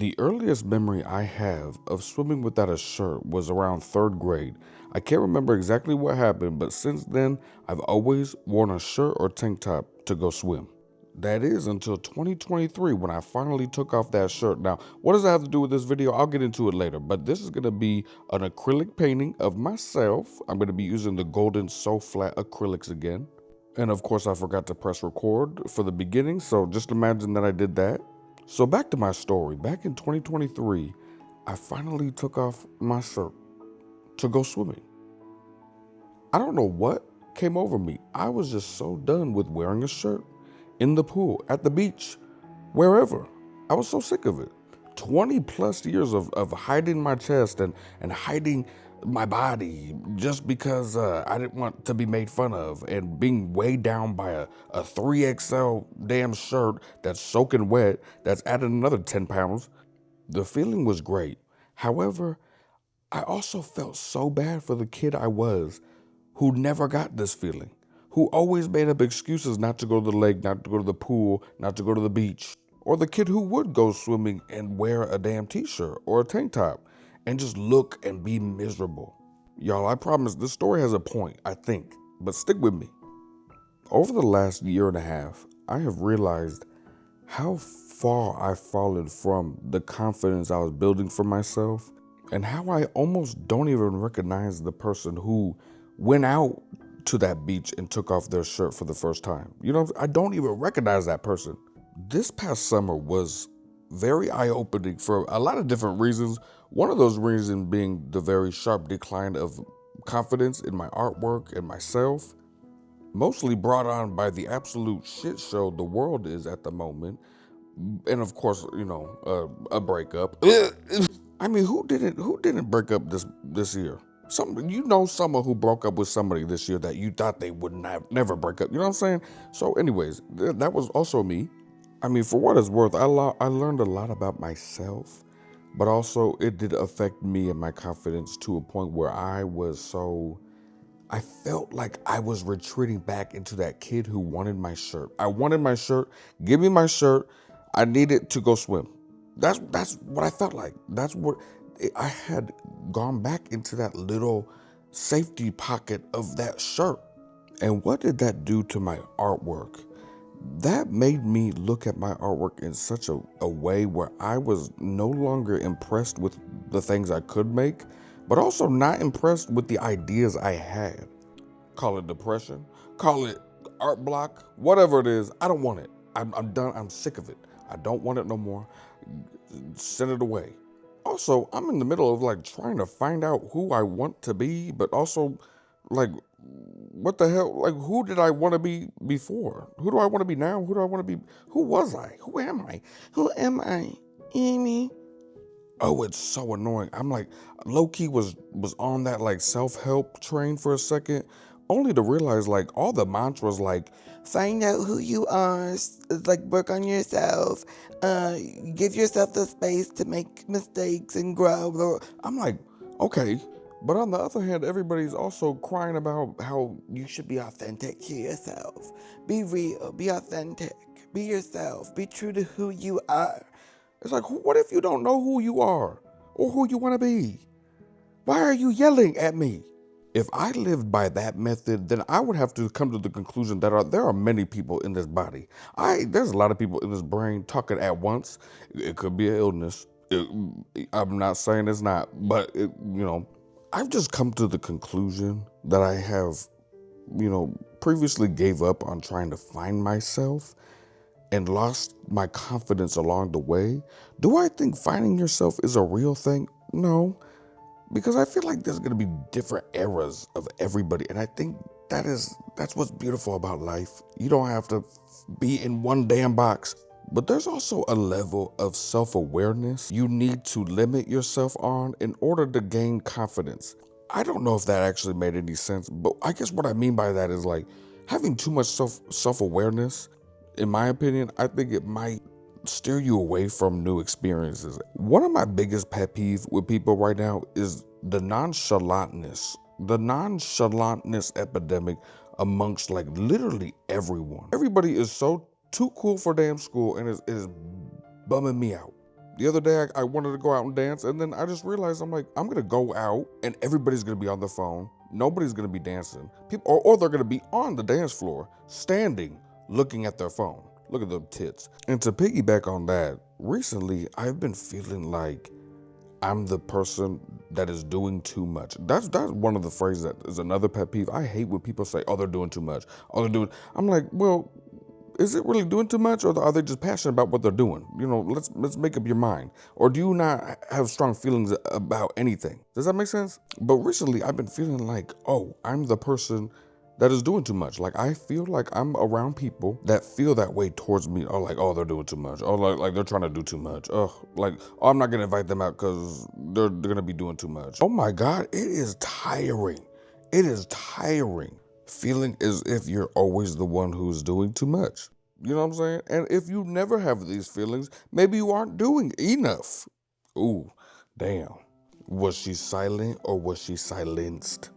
The earliest memory I have of swimming without a shirt was around third grade. I can't remember exactly what happened, but since then, I've always worn a shirt or tank top to go swim. That is until 2023 when I finally took off that shirt. Now, what does that have to do with this video? I'll get into it later, but this is going to be an acrylic painting of myself. I'm going to be using the golden So Flat acrylics again. And of course, I forgot to press record for the beginning, so just imagine that I did that. So back to my story. Back in 2023, I finally took off my shirt to go swimming. I don't know what came over me. I was just so done with wearing a shirt in the pool, at the beach, wherever. I was so sick of it. 20 plus years of hiding my chest and hiding my body just because I didn't want to be made fun of, and being weighed down by a 3XL damn shirt that's soaking wet, that's added another 10 pounds. The feeling was great. However, I also felt so bad for the kid I was who never got this feeling, who always made up excuses not to go to the lake, not to go to the pool, not to go to the beach. Or the kid who would go swimming and wear a damn t-shirt or a tank top and just look and be miserable. Y'all, I promise this story has a point, I think, but stick with me. Over the last year and a half, I have realized how far I've fallen from the confidence I was building for myself, and how I almost don't even recognize the person who went out to that beach and took off their shirt for the first time. You know, I don't even recognize that person. This past summer was very eye-opening for a lot of different reasons. One of those reasons being the very sharp decline of confidence in my artwork and myself, mostly brought on by the absolute shit show the world is at the moment. And of course, you know, a breakup. I mean, who didn't break up this year? Someone who broke up with somebody this year that you thought they would never break up. You know what I'm saying? So anyways, that was also me. I mean, for what it's worth, I learned a lot about myself, but also it did affect me and my confidence to a point where I felt like I was retreating back into that kid who wanted my shirt. I wanted my shirt. Give me my shirt. I needed to go swim. That's what I felt like. I had gone back into that little safety pocket of that shirt. And what did that do to my artwork? That made me look at my artwork in such a way where I was no longer impressed with the things I could make, but also not impressed with the ideas I had. Call it depression, call it art block, whatever it is, I don't want it. I'm done, I'm sick of it. I don't want it no more. Send it away. Also, I'm in the middle of like trying to find out who I want to be, but also like, what the hell? Like, who did I want to be before? Who do I want to be now? Who do I want to be? Who was I? Who am I? Who am I? Amy? Oh, it's so annoying. I'm like, low-key was on that like self-help train for a second, only to realize like all the mantras like, find out who you are, like work on yourself, give yourself the space to make mistakes and grow. I'm like, okay. But on the other hand, everybody's also crying about how you should be authentic to yourself. Be real, be authentic, be yourself, be true to who you are. It's like, what if you don't know who you are or who you want to be? Why are you yelling at me? If I lived by that method, then I would have to come to the conclusion that there are many people in this body. There's a lot of people in this brain talking at once. It could be an illness. I'm not saying it's not, but I've just come to the conclusion that I have, previously gave up on trying to find myself and lost my confidence along the way. Do I think finding yourself is a real thing? No, because I feel like there's gonna be different eras of everybody. And I think that's what's beautiful about life. You don't have to be in one damn box. But there's also a level of self-awareness you need to limit yourself on in order to gain confidence. I don't know if that actually made any sense, but I guess what I mean by that is like having too much self-awareness, in my opinion, I think it might steer you away from new experiences. One of my biggest pet peeves with people right now is the nonchalantness epidemic amongst like literally everyone. Everybody is so too cool for damn school, and it is bumming me out. The other day, I wanted to go out and dance, and then I just realized, I'm like, I'm gonna go out, and everybody's gonna be on their phone. Nobody's gonna be dancing. People, or they're gonna be on the dance floor, standing, looking at their phone. Look at them tits. And to piggyback on that, recently, I've been feeling like I'm the person that is doing too much. That's one of the phrases that is another pet peeve. I hate when people say, "Oh, they're doing too much." Oh, they're doing. I'm like, well, is it really doing too much, or are they just passionate about what they're doing? Let's make up your mind. Or do you not have strong feelings about anything? Does that make sense? But recently, I've been feeling like, oh, I'm the person that is doing too much. Like, I feel like I'm around people that feel that way towards me. Or like, oh, they're doing too much. Oh, like they're trying to do too much. Oh, like, oh, I'm not gonna invite them out because they're gonna be doing too much. Oh my God, it is tiring. It is tiring feeling as if you're always the one who's doing too much. You know what I'm saying? And if you never have these feelings, maybe you aren't doing enough. Ooh, damn. Was she silent or was she silenced?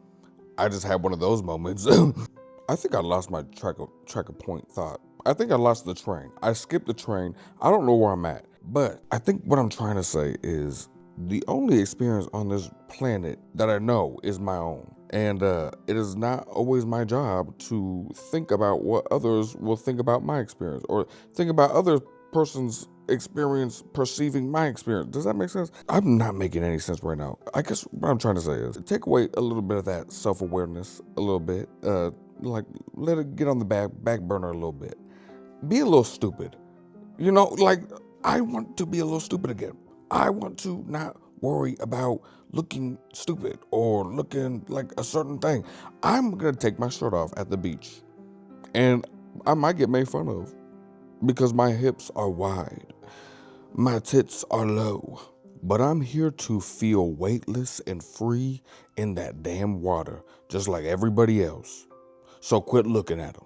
I just had one of those moments. I think I lost my track of point thought. I think I lost the train. I skipped the train. I don't know where I'm at. But I think what I'm trying to say is the only experience on this planet that I know is my own. And it is not always my job to think about what others will think about my experience or think about other person's experience perceiving my experience. Does that make sense? I'm not making any sense right now. I guess what I'm trying to say is take away a little bit of that self-awareness a little bit. Like let it get on the back burner a little bit. Be a little stupid. Like I want to be a little stupid again. I want to not worry about looking stupid or looking like a certain thing. I'm gonna take my shirt off at the beach and I might get made fun of because my hips are wide. My tits are low, but I'm here to feel weightless and free in that damn water, just like everybody else. So quit looking at them.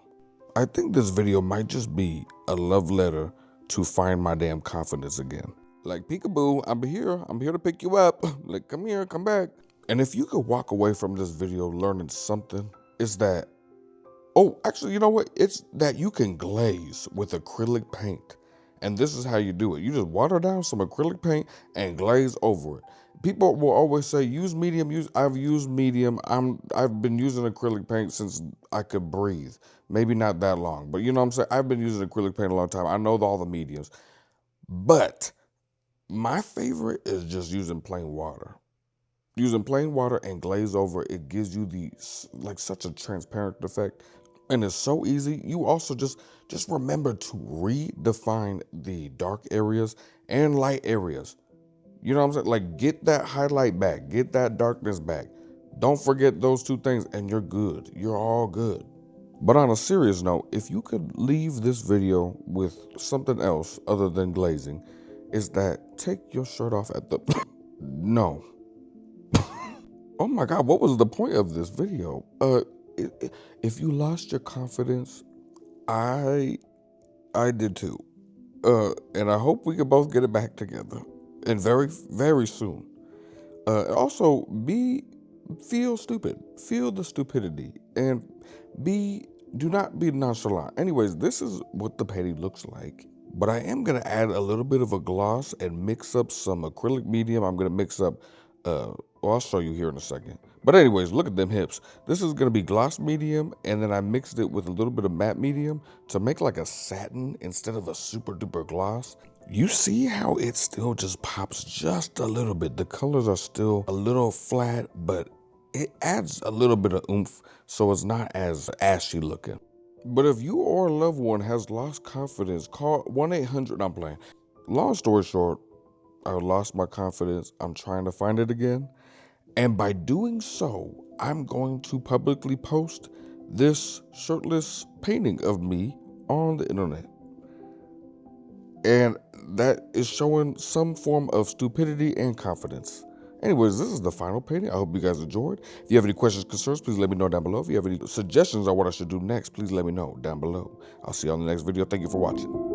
I think this video might just be a love letter to find my damn confidence again. Like, peekaboo, I'm here to pick you up. Like, come here, come back. And if you could walk away from this video learning something, it's that, oh, actually, you know what? It's that you can glaze with acrylic paint. And this is how you do it. You just water down some acrylic paint and glaze over it. People will always say, use medium. I've used medium. I've been using acrylic paint since I could breathe. Maybe not that long, but you know what I'm saying? I've been using acrylic paint a long time. I know all the mediums. But my favorite is just using plain water. Using plain water and glaze over, it gives you such a transparent effect. And it's so easy. You also just remember to redefine the dark areas and light areas. You know what I'm saying? Like, get that highlight back, get that darkness back. Don't forget those two things and you're good. You're all good. But on a serious note, if you could leave this video with something else other than glazing, is that take your shirt off at the... No. Oh my God, what was the point of this video? If you lost your confidence, I did too. And I hope we can both get it back together. And very, very soon. Also, feel stupid. Feel the stupidity. And do not be nonchalant. Anyways, this is what the painting looks like. But I am going to add a little bit of a gloss and mix up some acrylic medium. I'm going to mix up, I'll show you here in a second. But anyways, look at them hips. This is going to be gloss medium, and then I mixed it with a little bit of matte medium to make like a satin instead of a super duper gloss. You see how it still just pops just a little bit. The colors are still a little flat, but it adds a little bit of oomph, so it's not as ashy looking. But if you or a loved one has lost confidence, call 1-800, I'm playing. Long story short, I lost my confidence. I'm trying to find it again. And by doing so, I'm going to publicly post this shirtless painting of me on the internet. And that is showing some form of stupidity and confidence. Anyways, this is the final painting. I hope you guys enjoyed. If you have any questions, concerns, please let me know down below. If you have any suggestions on what I should do next, please let me know down below. I'll see you on the next video. Thank you for watching.